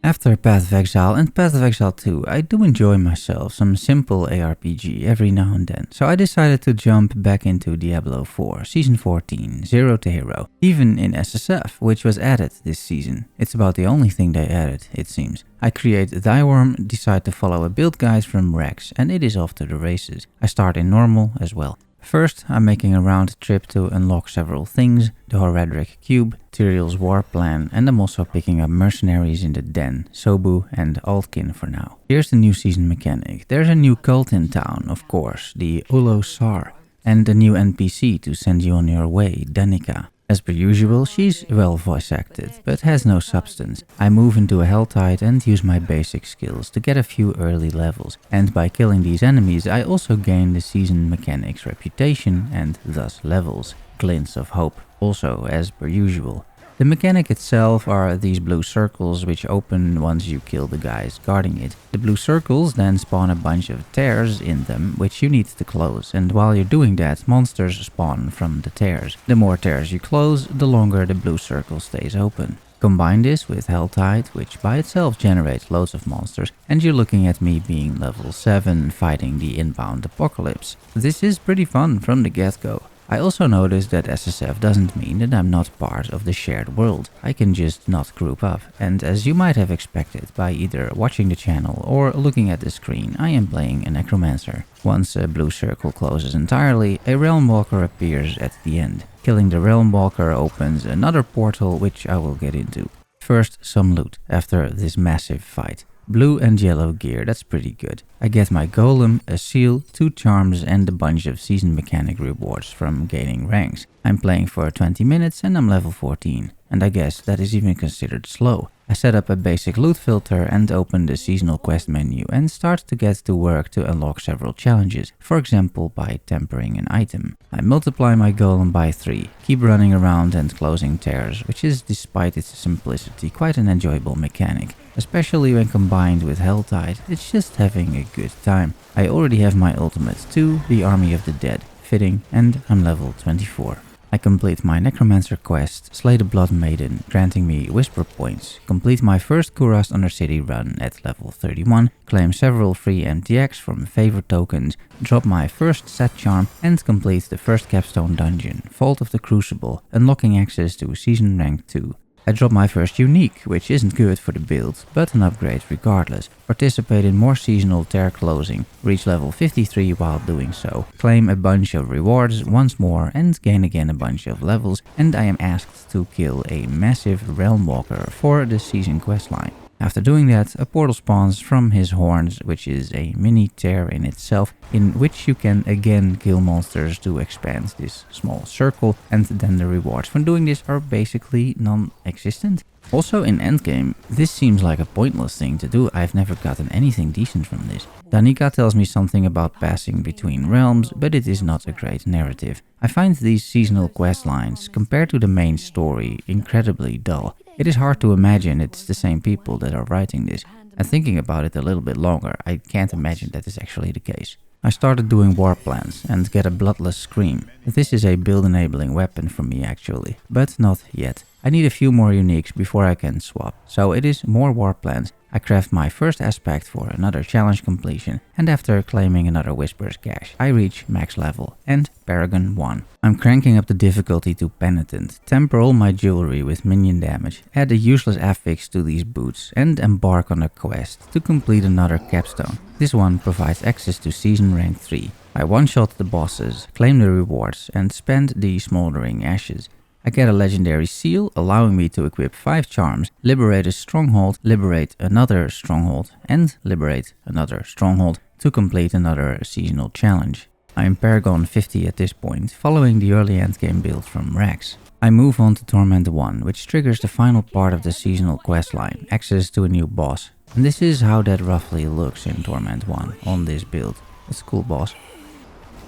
After Path of Exile and Path of Exile 2, I do enjoy myself some simple ARPG every now and then, so I decided to jump back into Diablo 4, Season 14, Zero to Hero, even in SSF, which was added this season. It's about the only thing they added, it seems. I create Thyworm, decide to follow a build guide from Raxx, and it is off to the races. I start in normal as well. First, I'm making a round trip to unlock several things, the Horadric Cube, Tyrael's War Plan, and I'm also picking up mercenaries in the Den, Sobu and Altkin for now. Here's the new season mechanic. There's a new cult in town, of course, the Ulo Sar, and a new NPC to send you on your way, Danica. As per usual, she's well voice acted, but has no substance. I move into a Helltide and use my basic skills to get a few early levels, and by killing these enemies I also gain the season mechanic's reputation and thus levels. Glints of hope, also as per usual. The mechanic itself are these blue circles which open once you kill the guys guarding it. The blue circles then spawn a bunch of tears in them which you need to close, and while you're doing that, monsters spawn from the tears. The more tears you close, the longer the blue circle stays open. Combine this with Helltide, which by itself generates loads of monsters, and you're looking at me being level 7 fighting the inbound apocalypse. This is pretty fun from the get-go. I also noticed that SSF doesn't mean that I'm not part of the shared world. I can just not group up, and as you might have expected by either watching the channel or looking at the screen, I am playing a necromancer. Once a blue circle closes entirely, a realm walker appears at the end. Killing the realm walker opens another portal which I will get into. First, some loot after this massive fight. Blue and yellow gear, that's pretty good. I get my golem, a seal, 2 charms and a bunch of season mechanic rewards from gaining ranks. I'm playing for 20 minutes and I'm level 14. And I guess that is even considered slow. I set up a basic loot filter and open the seasonal quest menu and start to get to work to unlock several challenges, for example by tempering an item. I multiply my golem by 3, keep running around and closing tears, which is, despite its simplicity, quite an enjoyable mechanic. Especially when combined with Helltide, it's just having a good time. I already have my ultimate too, the Army of the Dead, fitting, and I'm level 24. I complete my Necromancer quest, slay the Blood Maiden, granting me Whisper points, complete my first Kurast Undercity run at level 31, claim several free MTX from favor tokens, drop my first set charm, and complete the first capstone dungeon, Vault of the Crucible, unlocking access to season rank 2. I drop my first unique, which isn't good for the build, but an upgrade regardless. Participate in more seasonal tear closing, reach level 53 while doing so, claim a bunch of rewards once more and gain again a bunch of levels, and I am asked to kill a massive realm walker for the season questline. After doing that, a portal spawns from his horns, which is a mini tear in itself, in which you can again kill monsters to expand this small circle, and then the rewards from doing this are basically non-existent. Also in endgame, this seems like a pointless thing to do. I've never gotten anything decent from this. Danica tells me something about passing between realms, but it is not a great narrative. I find these seasonal quest lines, compared to the main story, incredibly dull. It is hard to imagine it's the same people that are writing this, and thinking about it a little bit longer, I can't imagine that is actually the case. I started doing war plans and get a bloodless scream. This is a build enabling weapon for me actually, but not yet. I need a few more uniques before I can swap, so it is more war plans. I craft my first aspect for another challenge completion, and after claiming another Whisper's cache, I reach max level and Paragon 1. I'm cranking up the difficulty to Penitent, temper all my jewelry with minion damage, add a useless affix to these boots, and embark on a quest to complete another capstone. This one provides access to season rank 3. I one-shot the bosses, claim the rewards, and spend the smoldering ashes. I get a legendary seal, allowing me to equip 5 charms, liberate a stronghold, liberate another stronghold, and liberate another stronghold to complete another seasonal challenge. I am Paragon 50 at this point, following the early endgame build from Raxx. I move on to Torment 1, which triggers the final part of the seasonal questline, access to a new boss. And this is how that roughly looks in Torment 1 on this build. It's a cool boss.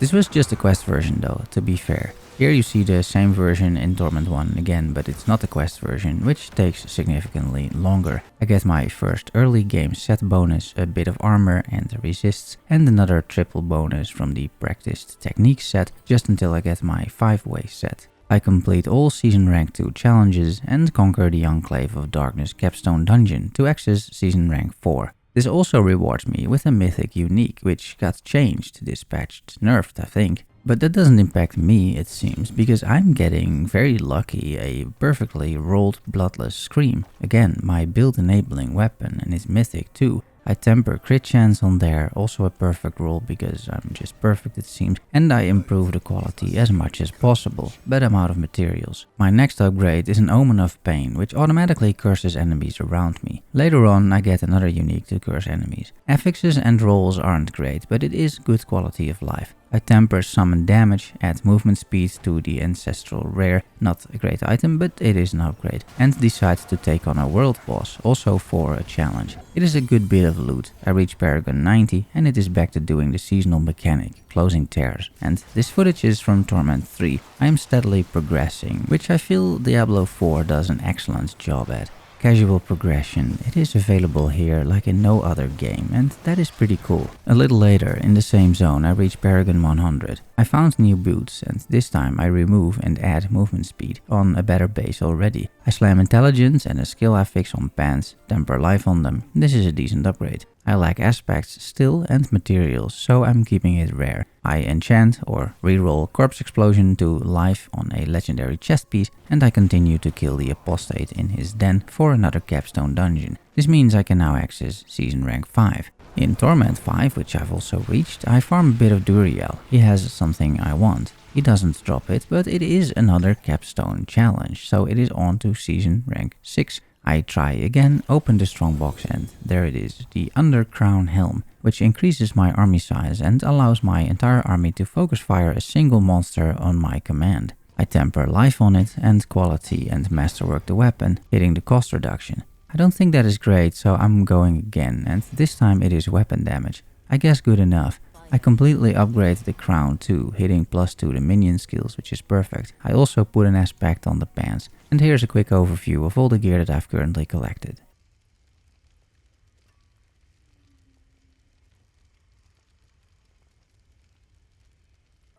This was just a quest version though, to be fair. Here you see the same version in Torment 1 again, but it's not a quest version, which takes significantly longer. I get my first early game set bonus, a bit of armor and resists, and another triple bonus from the practiced technique set, just until I get my 5-way set. I complete all Season Rank 2 challenges and conquer the Enclave of Darkness capstone dungeon to access Season Rank 4. This also rewards me with a mythic unique, which got changed, dispatched, nerfed I think. But that doesn't impact me, it seems, because I'm getting very lucky a perfectly rolled Bloodless Scream. Again, my build enabling weapon, and it's mythic too. I temper crit chance on there, also a perfect roll because I'm just perfect it seems, and I improve the quality as much as possible, but I'm out of materials. My next upgrade is an Omen of Pain, which automatically curses enemies around me. Later on I get another unique to curse enemies. Affixes and rolls aren't great, but it is good quality of life. I temper summon damage, add movement speed to the ancestral rare, not a great item but it is an upgrade, and decide to take on a world boss, also for a challenge. It is a good bit of loot. I reach Paragon 90 and it is back to doing the seasonal mechanic, closing tears, and this footage is from Torment 3. I am steadily progressing, which I feel Diablo 4 does an excellent job at. Casual progression, it is available here like in no other game, and that is pretty cool. A little later, in the same zone, I reach Paragon 100. I found new boots, and this time I remove and add movement speed on a better base already. I slam intelligence and a skill affix on pants, temper life on them. This is a decent upgrade. I lack aspects still and materials, so I'm keeping it rare. I enchant or reroll Corpse Explosion to life on a legendary chest piece, and I continue to kill the apostate in his den for another capstone dungeon. This means I can now access Season Rank 5. In Torment 5, which I've also reached, I farm a bit of Duriel. He has something I want. He doesn't drop it, but it is another capstone challenge, so it is on to Season Rank 6. I try again, open the strongbox, and there it is, the Undercrown Helm, which increases my army size and allows my entire army to focus fire a single monster on my command. I temper life on it and quality and masterwork the weapon, hitting the cost reduction. I don't think that is great, so I'm going again, and this time it is weapon damage. I guess good enough. I completely upgrade the crown too, hitting +2 the minion skills, which is perfect. I also put an aspect on the pants. And here's a quick overview of all the gear that I've currently collected.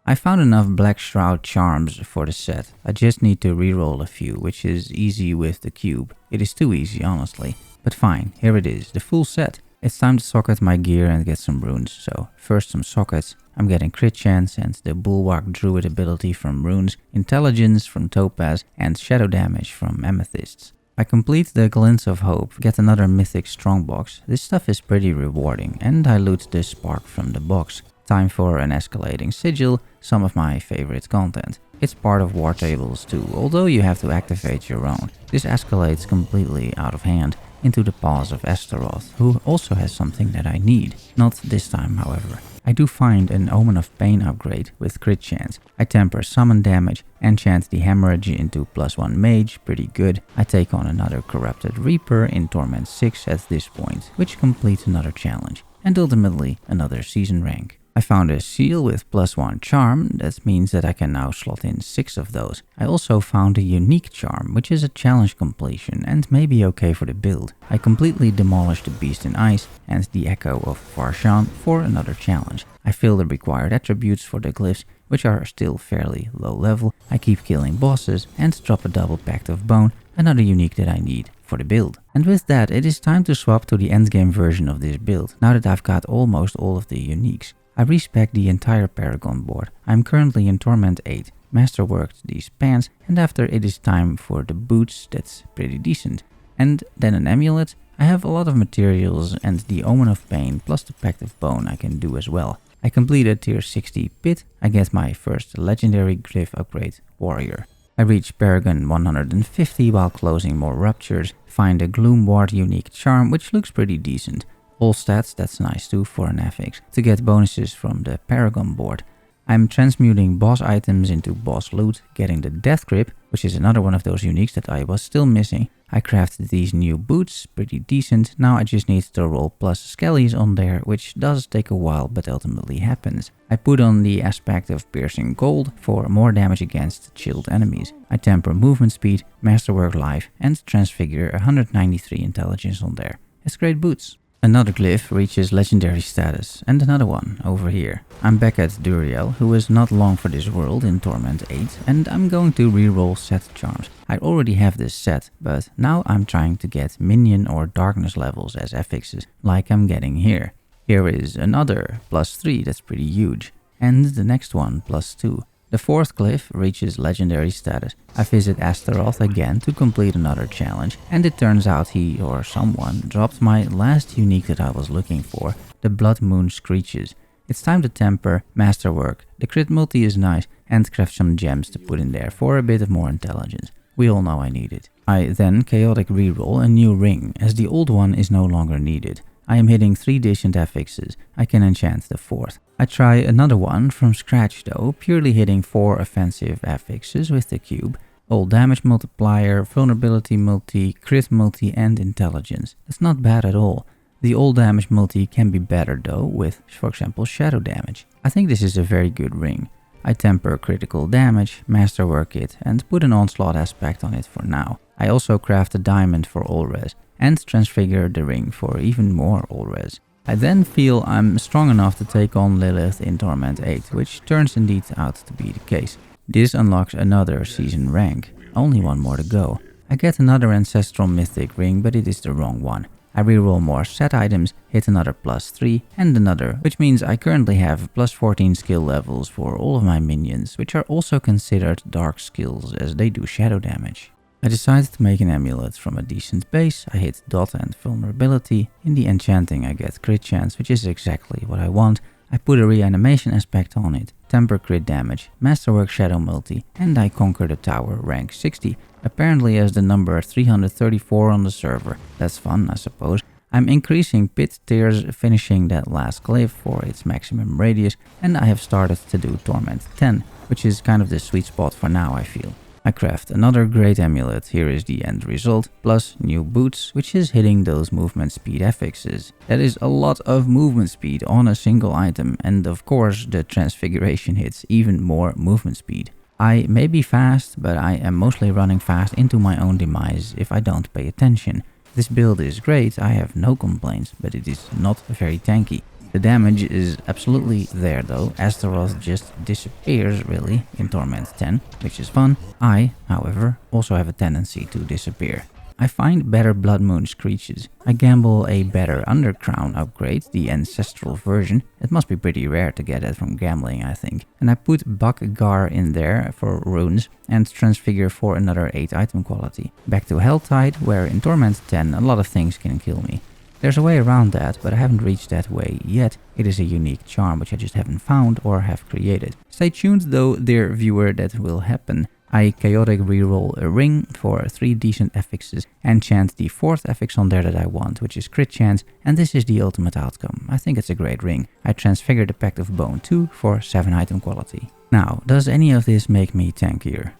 I found enough Black Shroud charms for the set. I just need to reroll a few, which is easy with the cube. It is too easy, honestly. But fine, here it is, the full set. It's time to socket my gear and get some runes, so first some sockets. I'm getting crit chance and the Bulwark Druid ability from runes, intelligence from topaz, and shadow damage from amethysts. I complete the Glints of Hope, get another mythic strongbox. This stuff is pretty rewarding, and I loot the spark from the box. Time for an escalating sigil, some of my favorite content. It's part of war tables too, although you have to activate your own. This escalates completely out of hand into the paws of Astaroth, who also has something that I need. Not this time, however. I do find an Omen of Pain upgrade with crit chance. I temper summon damage, enchant the hemorrhage into +1 mage, pretty good. I take on another Corrupted Reaper in Torment 6 at this point, which completes another challenge, and ultimately another season rank. I found a seal with +1 charm, that means that I can now slot in 6 of those. I also found a unique charm, which is a challenge completion and may be okay for the build. I completely demolished the Beast in Ice and the Echo of Farshan for another challenge. I fill the required attributes for the glyphs, which are still fairly low level. I keep killing bosses and drop a double Pact of Bone, another unique that I need for the build. And with that, it is time to swap to the endgame version of this build, now that I've got almost all of the uniques. I respec the entire Paragon board. I'm currently in Torment 8, masterworked these pants, and after it is time for the boots, that's pretty decent. And then an amulet. I have a lot of materials and the Omen of Pain plus the Pact of Bone I can do as well. I complete a tier 60 pit, I get my first legendary glyph upgrade, Warrior. I reach Paragon 150 while closing more ruptures, find a Gloom Ward unique charm which looks pretty decent. All stats, that's nice too for an affix, to get bonuses from the Paragon board. I'm transmuting boss items into boss loot, getting the Death Grip, which is another one of those uniques that I was still missing. I crafted these new boots, pretty decent. Now I just need to roll plus skellies on there, which does take a while but ultimately happens. I put on the aspect of Piercing Gold for more damage against chilled enemies. I temper movement speed, masterwork life, and transfigure 193 intelligence on there. It's great boots. Another glyph reaches legendary status, and another one over here. I'm back at Duriel, who is not long for this world in Torment 8, and I'm going to reroll set charms. I already have this set, but now I'm trying to get minion or darkness levels as affixes, like I'm getting here. Here is another +3, that's pretty huge, and the next one +2. The fourth glyph reaches legendary status. I visit Astaroth again to complete another challenge, and it turns out he or someone dropped my last unique that I was looking for, the Blood Moon Screeches. It's time to temper, masterwork, the crit multi is nice, and craft some gems to put in there for a bit of more intelligence. We all know I need it. I then chaotic reroll a new ring, as the old one is no longer needed. I am hitting 3 decent affixes. I can enchant the 4th. I try another one from scratch though, purely hitting 4 offensive affixes with the cube. All damage multiplier, vulnerability multi, crit multi and intelligence. That's not bad at all. The all damage multi can be better though with, for example, shadow damage. I think this is a very good ring. I temper critical damage, masterwork it and put an onslaught aspect on it for now. I also craft a diamond for all res and transfigure the ring for even more all res. I then feel I'm strong enough to take on Lilith in Torment 8, which turns indeed out to be the case. This unlocks another season rank, only one more to go. I get another ancestral mythic ring, but it is the wrong one. I reroll more set items, hit another +3 and another, which means I currently have +14 skill levels for all of my minions, which are also considered dark skills as they do shadow damage. I decided to make an amulet from a decent base. I hit dot and vulnerability. In the enchanting I get crit chance, which is exactly what I want. I put a reanimation aspect on it, temper crit damage, masterwork shadow multi, and I conquer the tower rank 60, apparently as the number 334 on the server. That's fun, I suppose. I'm increasing pit tiers, finishing that last glyph for its maximum radius, and I have started to do Torment 10, which is kind of the sweet spot for now, I feel. I craft another great amulet, here is the end result, plus new boots, which is hitting those movement speed affixes. That is a lot of movement speed on a single item, and of course the transfiguration hits even more movement speed. I may be fast, but I am mostly running fast into my own demise if I don't pay attention. This build is great, I have no complaints, but it is not very tanky. The damage is absolutely there though. Astaroth just disappears really in Torment 10, which is fun. I, however, also have a tendency to disappear. I find better Blood Moon Screeches. I gamble a better Undercrown upgrade, the ancestral version. It must be pretty rare to get it from gambling, I think. And I put Bakgar in there for runes and transfigure for another 8 item quality. Back to Helltide, where in Torment 10 a lot of things can kill me. There's a way around that, but I haven't reached that way yet. It is a unique charm which I just haven't found or have created. Stay tuned though, dear viewer, that will happen. I chaotic reroll a ring for 3 decent affixes and chant the 4th affix on there that I want, which is crit chance, and this is the ultimate outcome. I think it's a great ring. I transfigure the Pact of Bone 2 for 7 item quality. Now, does any of this make me tankier?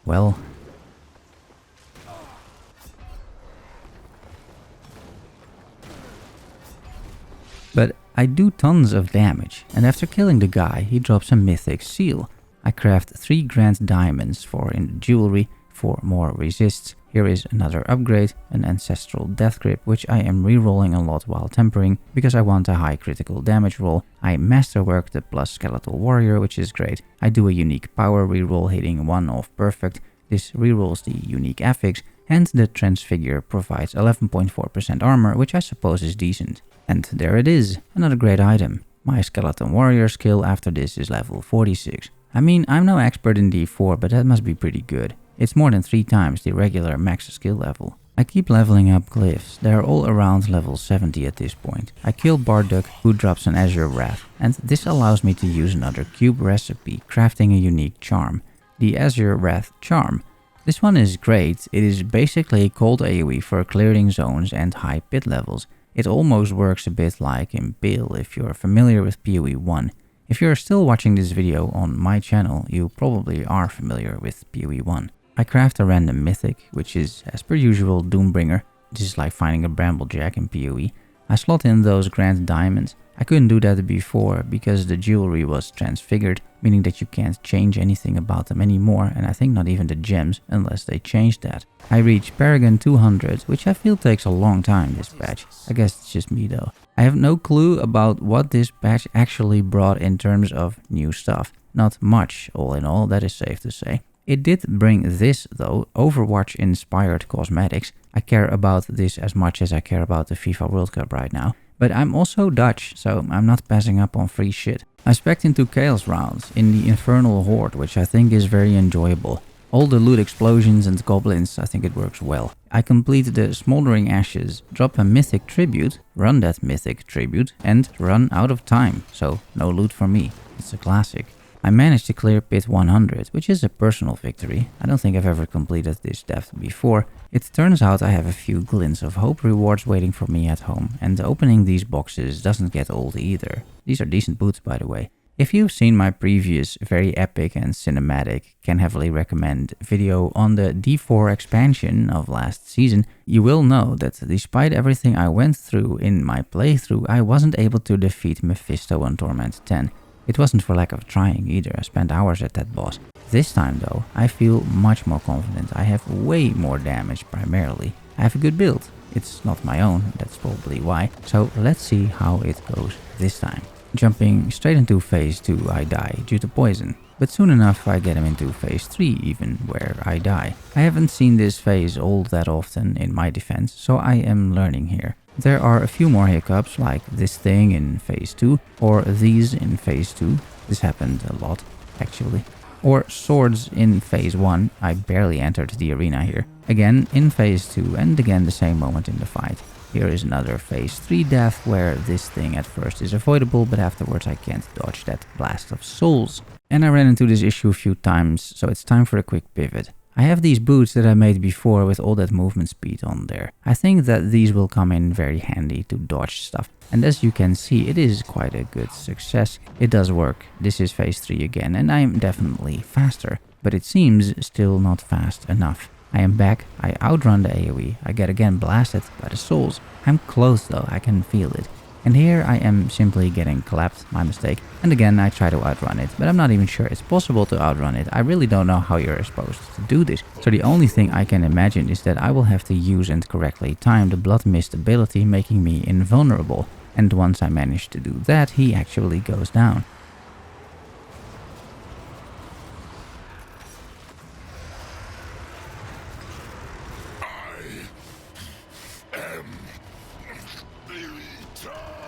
Well, but I do tons of damage, and after killing the guy, he drops a mythic seal. I craft 3 grand diamonds for in jewelry for more resists. Here is another upgrade, an ancestral death grip, which I am rerolling a lot while tempering, because I want a high critical damage roll. I masterwork the plus skeletal warrior, which is great. I do a unique power reroll hitting 1 off perfect. This rerolls the unique affix, and the transfigure provides 11.4% armor, which I suppose is decent. And there it is, another great item. My skeleton warrior skill after this is level 46. I mean, I'm no expert in D4, but that must be pretty good. It's more than 3 times the regular max skill level. I keep leveling up glyphs, they're all around level 70 at this point. I kill Bardock, who drops an Azure Wrath, and this allows me to use another cube recipe, crafting a unique charm. The Azure Wrath charm. This one is great, it is basically cold AoE for clearing zones and high pit levels. It almost works a bit like Impale if you're familiar with PoE 1. If you're still watching this video on my channel, you probably are familiar with PoE 1. I craft a random mythic, which is, as per usual, Doombringer. This is like finding a Bramblejack in PoE. I slot in those grand diamonds. I couldn't do that before because the jewelry was transfigured, meaning that you can't change anything about them anymore, and I think not even the gems, unless they change that. I reached Paragon 200, which I feel takes a long time this patch. I guess it's just me though. I have no clue about what this patch actually brought in terms of new stuff. Not much, all in all, that is safe to say. It did bring this though, Overwatch-inspired cosmetics. I care about this as much as I care about the FIFA World Cup right now. But I'm also Dutch, so I'm not passing up on free shit. I spec'd into Chaos rounds in the Infernal Horde, which I think is very enjoyable. All the loot explosions and goblins, I think it works well. I complete the Smoldering Ashes, drop a Mythic Tribute, run that Mythic Tribute, and run out of time, so no loot for me. It's a classic. I managed to clear Pit 100, which is a personal victory. I don't think I've ever completed this depth before. It turns out I have a few glints of hope rewards waiting for me at home, and opening these boxes doesn't get old either. These are decent boots, by the way. If you've seen my previous very epic and cinematic, can heavily recommend video on the D4 expansion of last season, you will know that despite everything I went through in my playthrough, I wasn't able to defeat Mephisto on Torment 10. It wasn't for lack of trying either, I spent hours at that boss. This time though, I feel much more confident. I have way more damage primarily. I have a good build. It's not my own, that's probably why. So let's see how it goes this time. Jumping straight into phase 2, I die due to poison. But soon enough I get him into phase 3 even, where I die. I haven't seen this phase all that often in my defense, so I am learning here. There are a few more hiccups, like this thing in phase 2, or these in phase 2. This happened a lot, actually. Or swords in phase 1, I barely entered the arena here. Again in phase 2, and again the same moment in the fight. Here is another phase 3 death, where this thing at first is avoidable, but afterwards I can't dodge that blast of souls. And I ran into this issue a few times, so it's time for a quick pivot. I have these boots that I made before with all that movement speed on there. I think that these will come in very handy to dodge stuff. And as you can see, it is quite a good success. It does work. This is phase 3 again, and I am definitely faster. But it seems still not fast enough. I am back, I outrun the AoE, I get again blasted by the souls. I'm close though, I can feel it. And here I am simply getting clapped, my mistake. And again I try to outrun it, but I'm not even sure it's possible to outrun it. I really don't know how you're supposed to do this. So the only thing I can imagine is that I will have to use and correctly time the Blood Mist ability, making me invulnerable. And once I manage to do that, he actually goes down.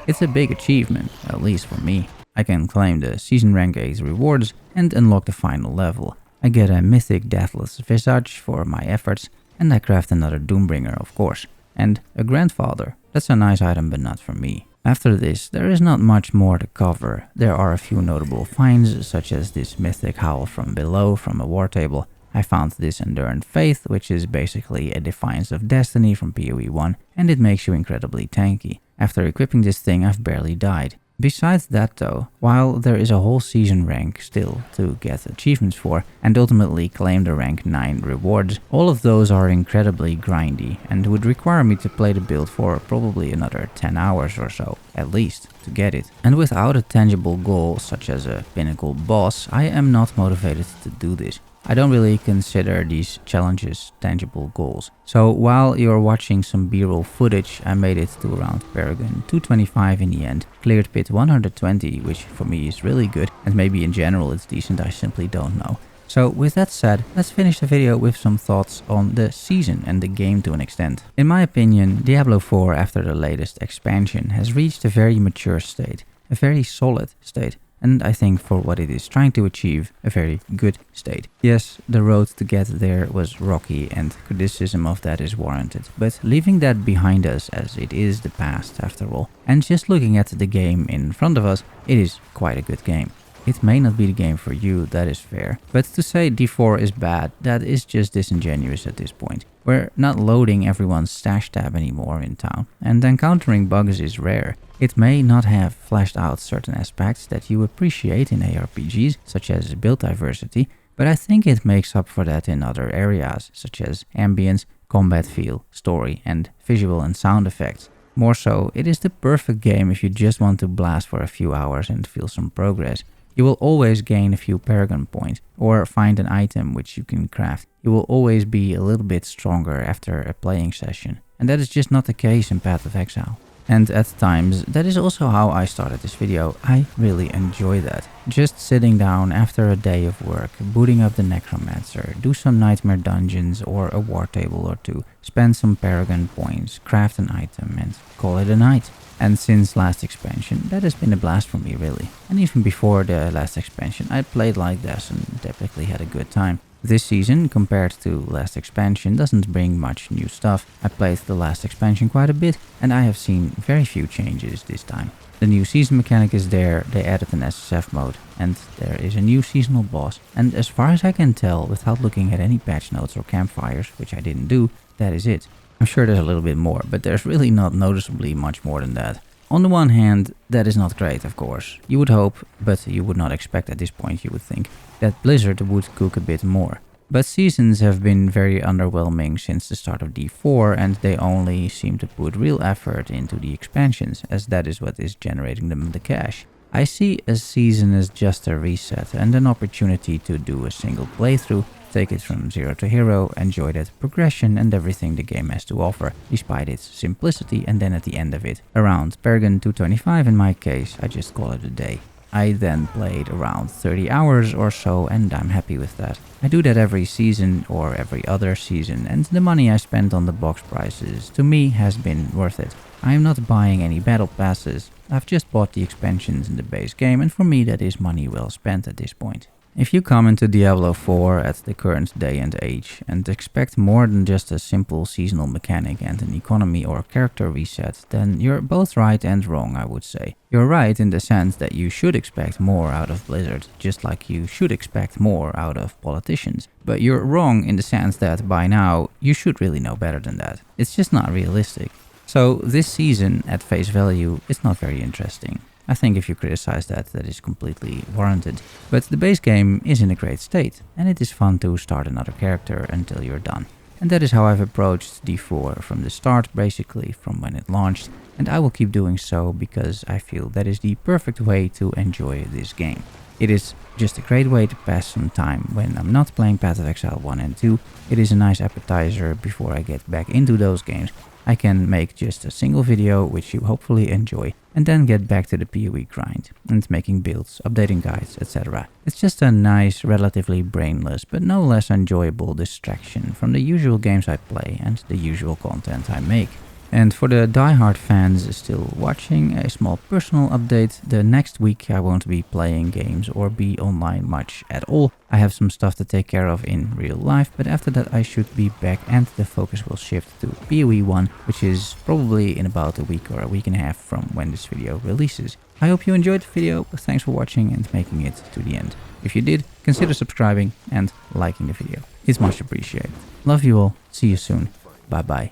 It's a big achievement, at least for me. I can claim the Season Rank 8 rewards and unlock the final level. I get a mythic Deathless Visage for my efforts, and I craft another Doombringer of course. And a Grandfather. That's a nice item, but not for me. After this, there is not much more to cover. There are a few notable finds, such as this mythic Howl from Below from a war table. I found this Enduring Faith, which is basically a Defiance of Destiny from PoE 1, and it makes you incredibly tanky. After equipping this thing, I've barely died. Besides that though, while there is a whole season rank still to get achievements for, and ultimately claim the rank 9 rewards, all of those are incredibly grindy and would require me to play the build for probably another 10 hours or so, at least, to get it. And without a tangible goal such as a pinnacle boss, I am not motivated to do this. I don't really consider these challenges tangible goals. So while you're watching some B-roll footage, I made it to around Paragon 225 in the end, cleared Pit 120, which for me is really good, and maybe in general it's decent, I simply don't know. So with that said, let's finish the video with some thoughts on the season and the game to an extent. In my opinion, Diablo 4 after the latest expansion has reached a very mature state, a very solid state. And I think for what it is trying to achieve, a very good state. Yes, the road to get there was rocky and criticism of that is warranted, but leaving that behind us as it is the past after all, and just looking at the game in front of us, it is quite a good game. It may not be the game for you, that is fair, but to say D4 is bad, that is just disingenuous at this point. We're not loading everyone's stash tab anymore in town, and encountering bugs is rare. It may not have fleshed out certain aspects that you appreciate in ARPGs, such as build diversity, but I think it makes up for that in other areas, such as ambience, combat feel, story, and visual and sound effects. More so, it is the perfect game if you just want to blast for a few hours and feel some progress. You will always gain a few Paragon points or find an item which you can craft. You will always be a little bit stronger after a playing session, and that is just not the case in Path of Exile. And at times, that is also how I started this video. I really enjoy that. Just sitting down after a day of work, booting up the Necromancer, do some Nightmare dungeons or a war table or two, spend some Paragon points, craft an item and call it a night. And since last expansion, that has been a blast for me really. And even before the last expansion, I played like this and typically had a good time. This season, compared to last expansion, doesn't bring much new stuff. I played the last expansion quite a bit, and I have seen very few changes this time. The new season mechanic is there, they added an SSF mode, and there is a new seasonal boss. And as far as I can tell, without looking at any patch notes or campfires, which I didn't do, that is it. I'm sure there's a little bit more, but there's really not noticeably much more than that. On the one hand, that is not great, of course. You would hope, but you would not expect at this point, you would think, that Blizzard would cook a bit more. But seasons have been very underwhelming since the start of D4, and they only seem to put real effort into the expansions, as that is what is generating them the cash. I see a season as just a reset and an opportunity to do a single playthrough, take it from zero to hero, enjoy that progression and everything the game has to offer, despite its simplicity, and then at the end of it, around Paragon 225 in my case, I just call it a day. I then played around 30 hours or so and I'm happy with that. I do that every season or every other season, and the money I spent on the box prices to me has been worth it. I am not buying any battle passes, I've just bought the expansions in the base game, and for me that is money well spent at this point. If you come into Diablo 4 at the current day and age and expect more than just a simple seasonal mechanic and an economy or character reset, then you're both right and wrong, I would say. You're right in the sense that you should expect more out of Blizzard, just like you should expect more out of politicians. But you're wrong in the sense that by now you should really know better than that. It's just not realistic. So this season, at face value, is not very interesting. I think if you criticize that, that is completely warranted. But the base game is in a great state, and it is fun to start another character until you're done. And that is how I've approached D4 from the start, basically from when it launched, and I will keep doing so because I feel that is the perfect way to enjoy this game. It is just a great way to pass some time when I'm not playing Path of Exile 1 and 2. It is a nice appetizer before I get back into those games. I can make just a single video, which you hopefully enjoy, and then get back to the PoE grind, and making builds, updating guides, etc. It's just a nice, relatively brainless, but no less enjoyable distraction from the usual games I play and the usual content I make. And for the diehard fans still watching, a small personal update. The next week I won't be playing games or be online much at all. I have some stuff to take care of in real life, but after that I should be back and the focus will shift to PoE 1, which is probably in about a week or a week and a half from when this video releases. I hope you enjoyed the video, thanks for watching and making it to the end. If you did, consider subscribing and liking the video. It's much appreciated. Love you all, see you soon, bye bye.